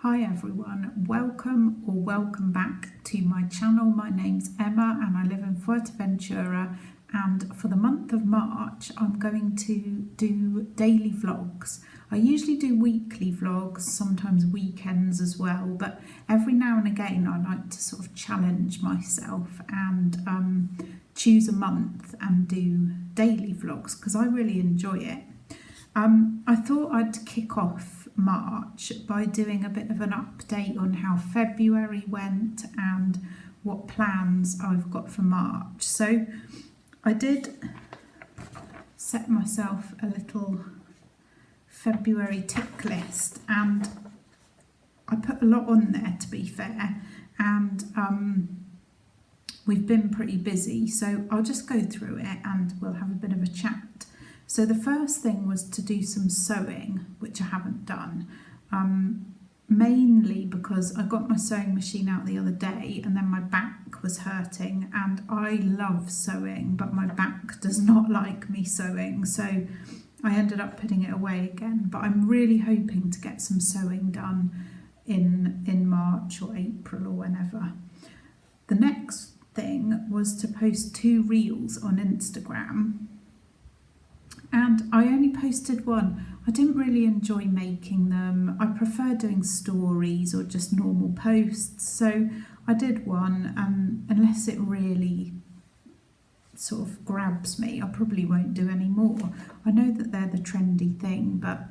Hi everyone, welcome back to my channel. My name's Emma and I live in Fuerteventura, and for the month of March I'm going to do daily vlogs. I usually do weekly vlogs, sometimes weekends as well, but every now and again I like to sort of challenge myself and choose a month and do daily vlogs because I really enjoy it. I thought I'd kick off March by doing a bit of an update on how February went and what plans I've got for March. So I did set myself a little February tick list and I put a lot on there, to be fair, and we've been pretty busy, so I'll just go through it and we'll have a bit of a chat. So the first thing was to do some sewing, which I haven't done, mainly because I got my sewing machine out the other day and then my back was hurting, and I love sewing but my back does not like me sewing, so I ended up putting it away again. But I'm really hoping to get some sewing done in March or April or whenever. The next thing was to post 2 reels on Instagram, and I only posted one. I didn't really enjoy making them. I prefer doing stories or just normal posts, so I did one, unless it really sort of grabs me I probably won't do any more. I know that they're the trendy thing, but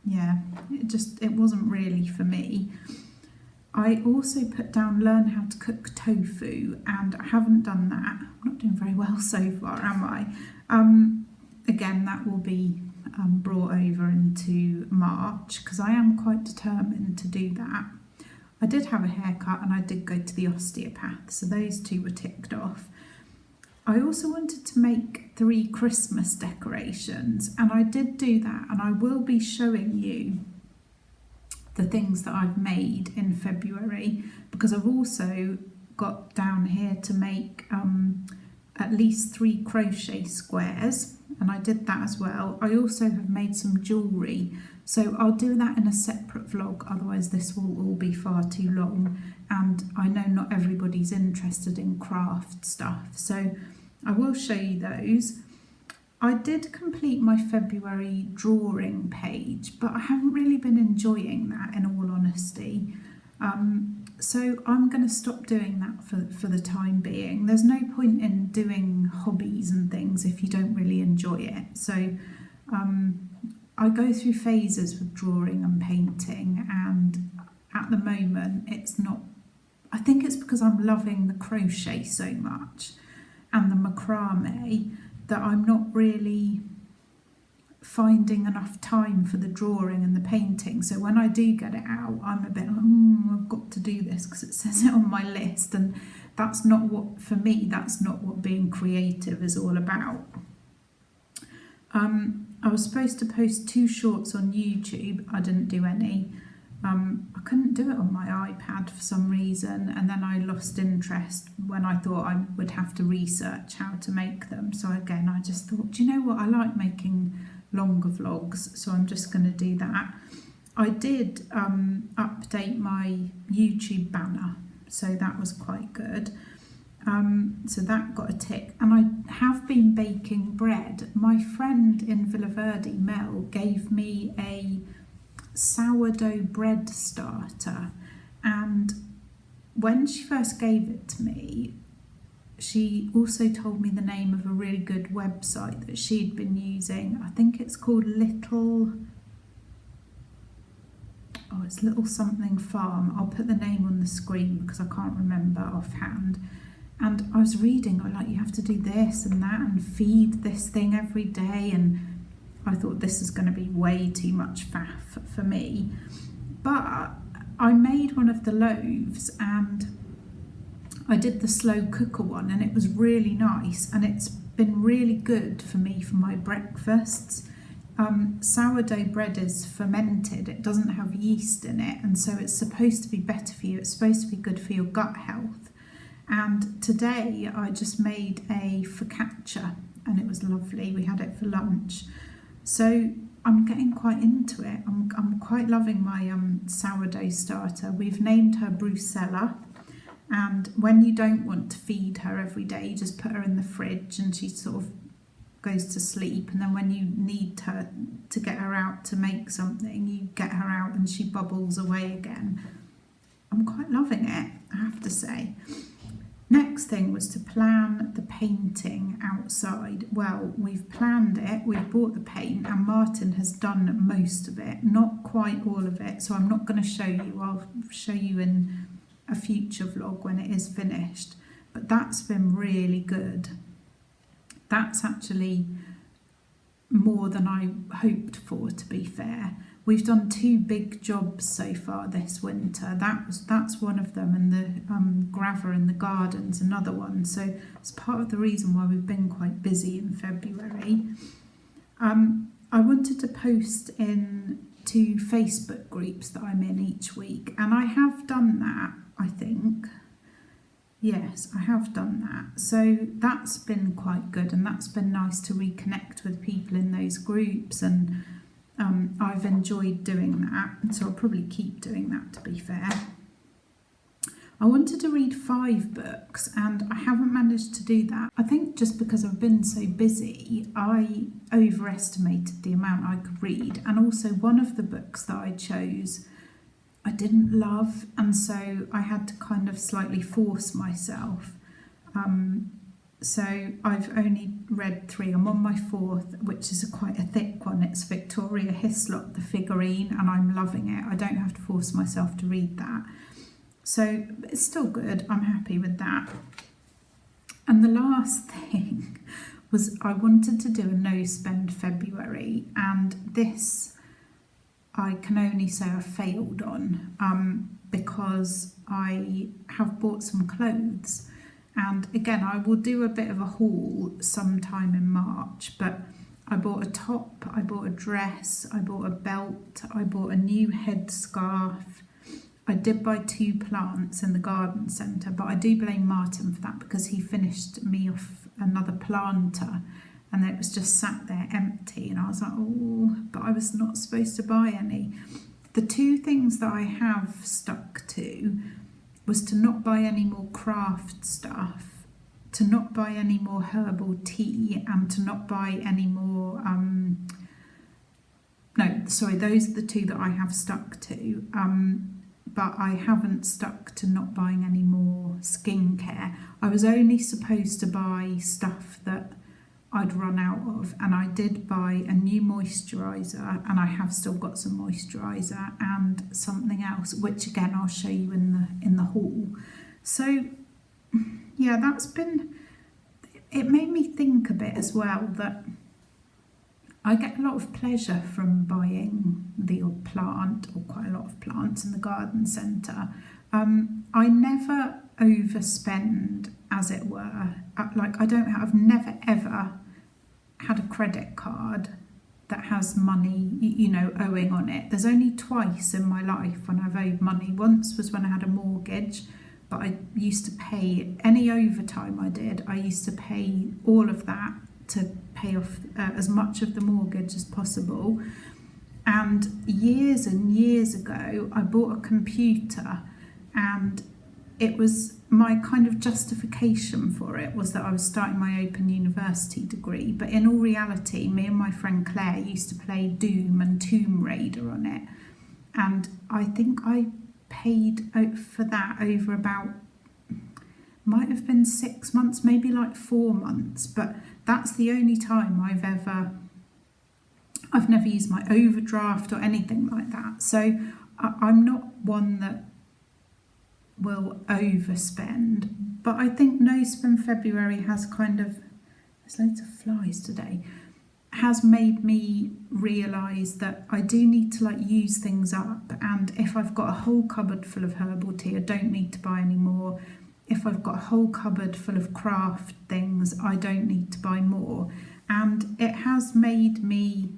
yeah, it wasn't really for me. I also put down learn how to cook tofu, and I haven't done that. I'm not doing very well so far, am I? Again, that will be brought over into March because I am quite determined to do that. I did have a haircut and I did go to the osteopath, so those 2 were ticked off. I also wanted to make 3 Christmas decorations, and I did do that, and I will be showing you the things that I've made in February, because I've also got down here to make at least 3 crochet squares, and I did that as well. I also have made some jewellery, so I'll do that in a separate vlog, otherwise this will all be far too long, and I know not everybody's interested in craft stuff, so I will show you those. I did complete my February drawing page, but I haven't really been enjoying that, in all honesty. So I'm going to stop doing that for the time being. There's no point in doing hobbies and things if you don't really enjoy it. So I go through phases with drawing and painting, and at the moment it's not, I think it's because I'm loving the crochet so much and the macrame that I'm not really finding enough time for the drawing and the painting. So when I do get it out, I'm a bit like, I've got to do this because it says it on my list, and that's not what, for me, that's not what being creative is all about. I was supposed to post 2 shorts on YouTube. I didn't do any. I couldn't do it on my iPad for some reason, and then I lost interest when I thought I would have to research how to make them. So again, I just thought, do you know what, I like making longer vlogs, so I'm just going to do that. I did update my YouTube banner, so that was quite good. So that got a tick, and I have been baking bread. My friend in Villaverde, Mel, gave me a sourdough bread starter, and when she first gave it to me, she also told me the name of a really good website that she'd been using. I think it's called it's Little Something Farm. I'll put the name on the screen because I can't remember offhand. And I was reading, you have to do this and that and feed this thing every day, and I thought this is going to be way too much faff for me. But I made one of the loaves and I did the slow cooker one, and it was really nice, and it's been really good for me for my breakfasts. Sourdough bread is fermented, it doesn't have yeast in it, and so it's supposed to be better for you. It's supposed to be good for your gut health. And today I just made a focaccia and it was lovely. We had it for lunch. So I'm getting quite into it. I'm quite loving my sourdough starter. We've named her Brucella, and when you don't want to feed her every day, you just put her in the fridge and she sort of goes to sleep, and then when you need her to get her out to make something, you get her out and she bubbles away again. I'm quite loving it, I have to say. Next thing was to plan the painting outside. Well, we've planned it, we've bought the paint, and Martin has done most of it, not quite all of it, so I'm not going to show you. I'll show you in a future vlog when it is finished, but that's been really good. That's actually more than I hoped for, to be fair. We've done 2 big jobs so far this winter. That's one of them, and the graver in the garden's another one. So it's part of the reason why we've been quite busy in February. I wanted to post in 2 Facebook groups that I'm in each week, and I have done that, I think. Yes, I have done that. So that's been quite good, and that's been nice to reconnect with people in those groups, and I've enjoyed doing that, so I'll probably keep doing that, to be fair. I wanted to read 5 books, and I haven't managed to do that. I think just because I've been so busy, I overestimated the amount I could read, and also one of the books that I chose I didn't love, and so I had to kind of slightly force myself. So I've only read 3. I'm on my 4th, which is quite a thick one. It's Victoria Hislop, The Figurine, and I'm loving it. I don't have to force myself to read that. So it's still good. I'm happy with that. And the last thing was I wanted to do a no-spend February, and this I can only say I failed on because I have bought some clothes. And again, I will do a bit of a haul sometime in March, but I bought a top, I bought a dress, I bought a belt, I bought a new headscarf. I did buy 2 plants in the garden centre, but I do blame Martin for that because he finished me off another planter and it was just sat there empty, and I was like, oh, but I was not supposed to buy any. The 2 things that I have stuck to was to not buy any more craft stuff, to not buy any more herbal tea, and to not buy any more, those are the 2 that I have stuck to, but I haven't stuck to not buying any more skincare. I was only supposed to buy stuff that I'd run out of, and I did buy a new moisturiser, and I have still got some moisturiser and something else, which again I'll show you in the haul. So yeah, that's been, it made me think a bit as well that I get a lot of pleasure from buying the odd plant, or quite a lot of plants in the garden centre. I never overspend, as it were. I've never ever had a credit card that has money, owing on it. There's only twice in my life when I've owed money. Once was when I had a mortgage, but I used to pay any overtime I did. I used to pay all of that to pay off as much of the mortgage as possible. And years ago, I bought a computer, and it was my kind of justification for it was that I was starting my Open University degree, but in all reality, me and my friend Claire used to play Doom and Tomb Raider on it, and I think I paid for that over about, might have been 6 months, maybe like 4 months, but that's the only time I've never used my overdraft or anything like that. So I'm not one that will overspend, but I think no spend February has kind of, there's loads of flies today, has made me realise that I do need to use things up, and if I've got a whole cupboard full of herbal tea, I don't need to buy any more. If I've got a whole cupboard full of craft things, I don't need to buy more. And it has made me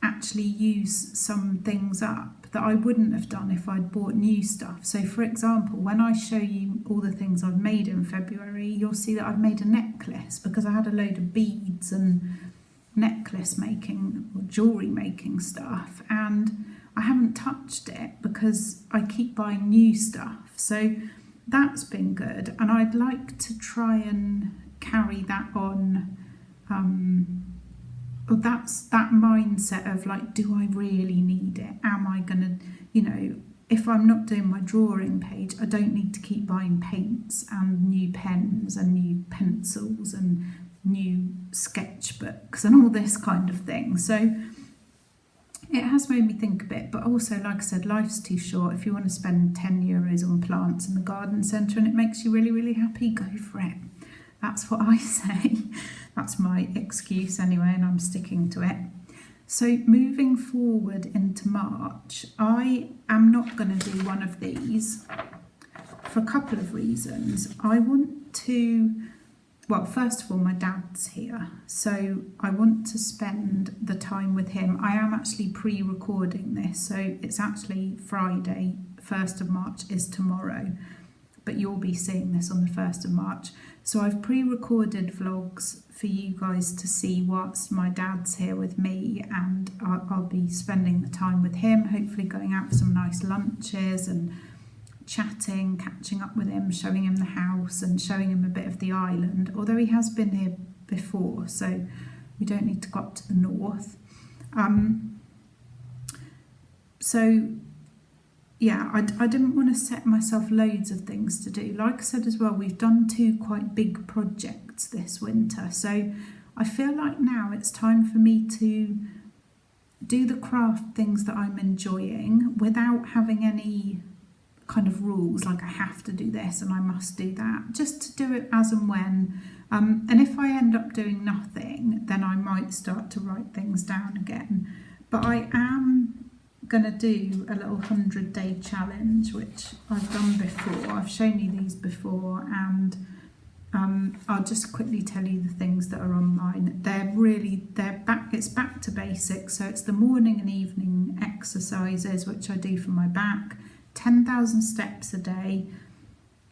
actually use some things up that I wouldn't have done if I'd bought new stuff. So for example, when I show you all the things I've made in February, you'll see that I've made a necklace because I had a load of beads and necklace making or jewellery making stuff, and I haven't touched it because I keep buying new stuff. So that's been good, and I'd like to try and carry that on. Or that's that mindset of like, do I really need it? Am I gonna, if I'm not doing my drawing page, I don't need to keep buying paints and new pens and new pencils and new sketchbooks and all this kind of thing. So it has made me think a bit, but also, like I said, life's too short. If you want to spend €10 on plants in the garden centre and it makes you really, really happy, go for it. That's what I say. That's my excuse anyway, and I'm sticking to it. So moving forward into March, I am not going to do one of these for a couple of reasons. I want to, well, first of all, my dad's here, so I want to spend the time with him. I am actually pre-recording this, so it's actually Friday, 1st of March is tomorrow, but you'll be seeing this on the 1st of March. So I've pre-recorded vlogs for you guys to see whilst my dad's here with me, and I'll be spending the time with him, hopefully going out for some nice lunches and chatting, catching up with him, showing him the house and showing him a bit of the island, although he has been here before, so we don't need to go up to the north. So yeah, I didn't want to set myself loads of things to do. Like I said as well, we've done 2 quite big projects this winter, so I feel like now it's time for me to do the craft things that I'm enjoying without having any kind of rules, like I have to do this and I must do that, just to do it as and when. And if I end up doing nothing, then I might start to write things down again. But I am going to do a little 100-day challenge, which I've done before. I've shown you these before, and I'll just quickly tell you the things that are on mine. It's back to basics, so it's the morning and evening exercises, which I do for my back, 10,000 steps a day,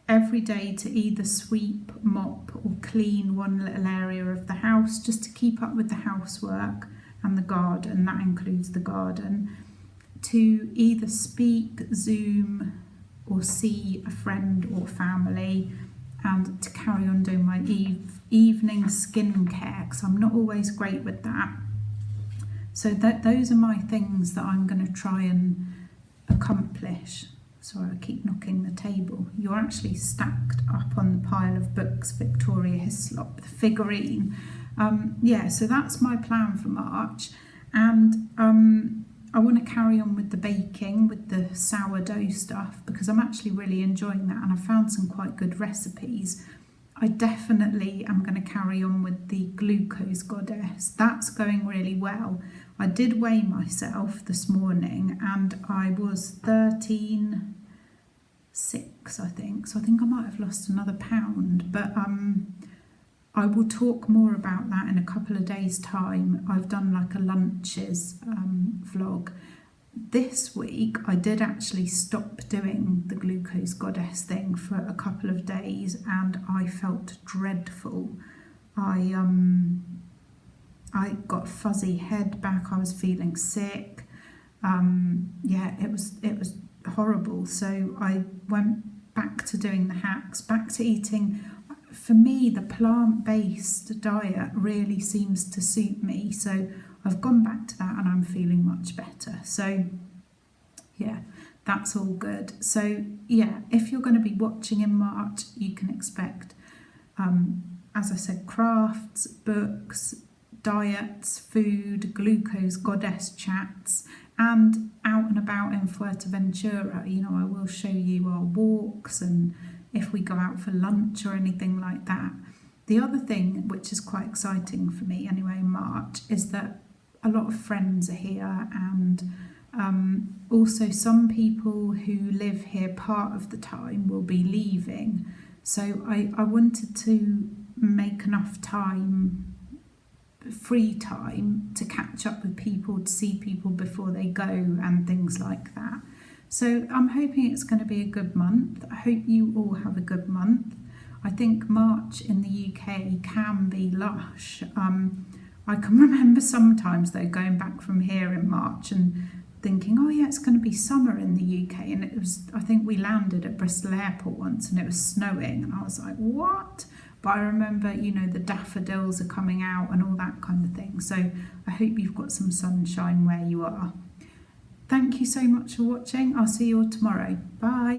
every day to either sweep, mop or clean one little area of the house, just to keep up with the housework and the garden, that includes the garden, to either speak, Zoom or see a friend or family, and to carry on doing my evening skincare, because I'm not always great with that. So those are my things that I'm going to try and accomplish. Sorry, I keep knocking the table. You're actually stacked up on the pile of books, Victoria Hislop, the figurine. Yeah, so that's my plan for March. And I want to carry on with the baking, with the sourdough stuff, because I'm actually really enjoying that, and I found some quite good recipes. I definitely am going to carry on with the glucose goddess. That's going really well. I did weigh myself this morning and I was 13.6, I think. So I think I might have lost another pound, but I will talk more about that in a couple of days' time. I've done like a lunches vlog. This week I did actually stop doing the glucose goddess thing for a couple of days, and I felt dreadful. I got a fuzzy head back. I was feeling sick. Yeah, it was horrible. So I went back to doing the hacks, back to eating. For me, the plant-based diet really seems to suit me, so I've gone back to that and I'm feeling much better. So yeah, that's all good. So yeah, if you're going to be watching in March, you can expect, as I said, crafts, books, diets, food, glucose goddess chats, and out and about in Fuerteventura. You know, I will show you our walks and if we go out for lunch or anything like that. The other thing, which is quite exciting for me anyway in March, is that a lot of friends are here, and also some people who live here part of the time will be leaving. So I wanted to make enough time, free time, to catch up with people, to see people before they go and things like that. So I'm hoping it's going to be a good month. I hope you all have a good month. I think March in the UK can be lush. I can remember sometimes though going back from here in March and thinking, oh yeah, it's going to be summer in the UK, and it was, I think we landed at Bristol Airport once and it was snowing, and I was like, what? But I remember, you know, the daffodils are coming out and all that kind of thing. So I hope you've got some sunshine where you are. Thank you so much for watching. I'll see you all tomorrow. Bye.